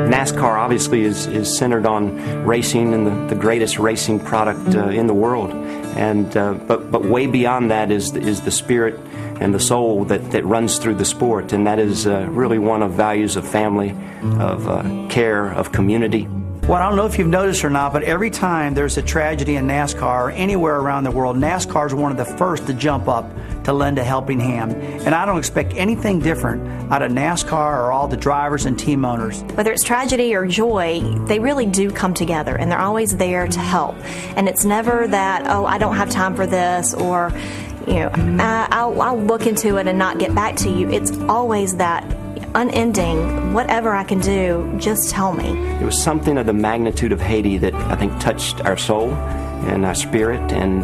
NASCAR obviously is centered on racing and the greatest racing product in the world, and but way beyond that is the spirit and the soul that runs through the sport, and that is really one of values of family, of care, of community. Well, I don't know if you've noticed or not, but every time there's a tragedy in NASCAR or anywhere around the world, NASCAR is one of the first to jump up to lend a helping hand. And I don't expect anything different out of NASCAR or all the drivers and team owners. Whether it's tragedy or joy, they really do come together, and they're always there to help. And it's never that, oh, I don't have time for this, or, you know, I'll look into it and not get back to you. It's always that unending, whatever I can do, just tell me. It was something of the magnitude of Haiti that I think touched our soul and our spirit, and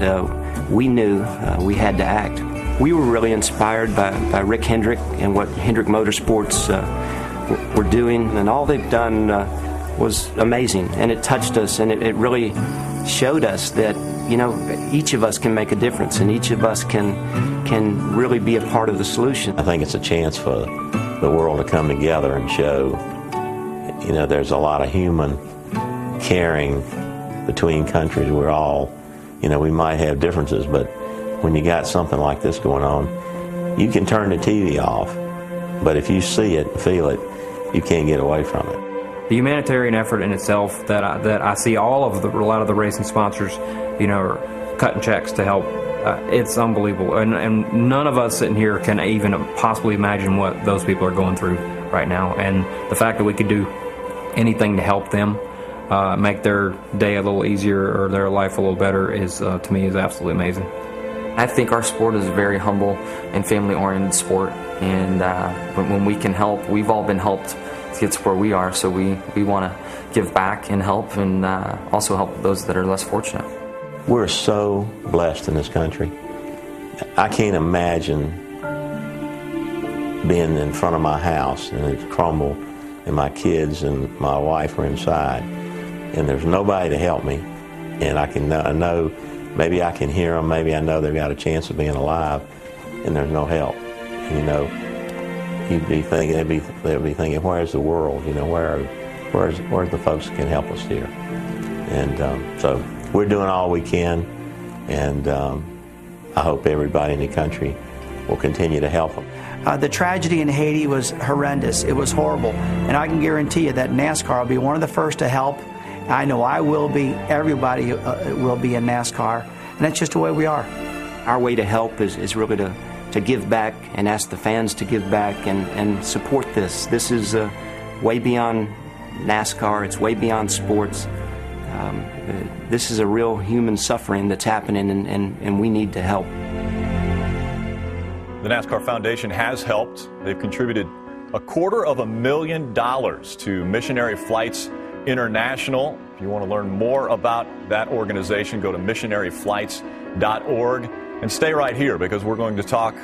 we knew we had to act. We were really inspired by Rick Hendrick and what Hendrick Motorsports were doing, and all they've done was amazing, and it touched us, and it really showed us that, you know, each of us can make a difference, and each of us can really be a part of the solution. I think it's a chance for the world to come together and show, you know, there's a lot of human caring between countries. We're all, you know, we might have differences, but when you got something like this going on, you can turn the TV off, but if you see it and feel it, you can't get away from it. The humanitarian effort in itself that I see a lot of the racing sponsors, you know, are cutting checks to help. It's unbelievable, and none of us sitting here can even possibly imagine what those people are going through right now. And the fact that we could do anything to help them, make their day a little easier or their life a little better, is to me is absolutely amazing. I think our sport is a very humble and family-oriented sport, and when we can help, we've all been helped to get to where we are, so we want to give back and help, and also help those that are less fortunate. We're so blessed in this country. I can't imagine being in front of my house and it's crumbled and my kids and my wife are inside and there's nobody to help me, and I know maybe I can hear them, maybe I know they've got a chance of being alive, and there's no help. And, you know, you'd be thinking, they'd be thinking, where's the world? You know, where's the folks that can help us here? And so we're doing all we can, and I hope everybody in the country will continue to help them. The tragedy in Haiti was horrendous. It was horrible. And I can guarantee you that NASCAR will be one of the first to help. I know I will be. Everybody will be in NASCAR. And that's just the way we are. Our way to help is really to give back and ask the fans to give back and support this. This is way beyond NASCAR. It's way beyond sports. This is a real human suffering that's happening, and we need to help. The NASCAR Foundation has helped. They've contributed $250,000 to Missionary Flights International. If you want to learn more about that organization, go to missionaryflights.org. And stay right here, because we're going to talk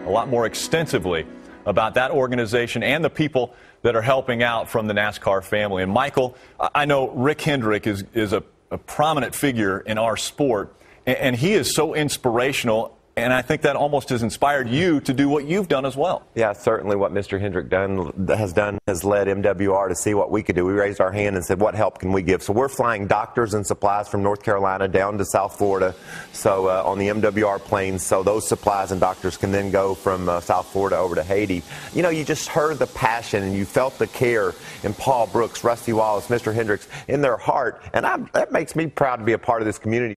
a lot more extensively about that organization and the people that are helping out from the NASCAR family. And Michael, I know Rick Hendrick is a prominent figure in our sport, and he is so inspirational. And I think that almost has inspired you to do what you've done as well. Yeah, certainly what Mr. Hendrick has led MWR to see what we could do. We raised our hand and said, what help can we give? So we're flying doctors and supplies from North Carolina down to South Florida, so on the MWR planes, so those supplies and doctors can then go from South Florida over to Haiti. You know, you just heard the passion and you felt the care in Paul Brooks, Rusty Wallace, Mr. Hendricks, in their heart, and that makes me proud to be a part of this community.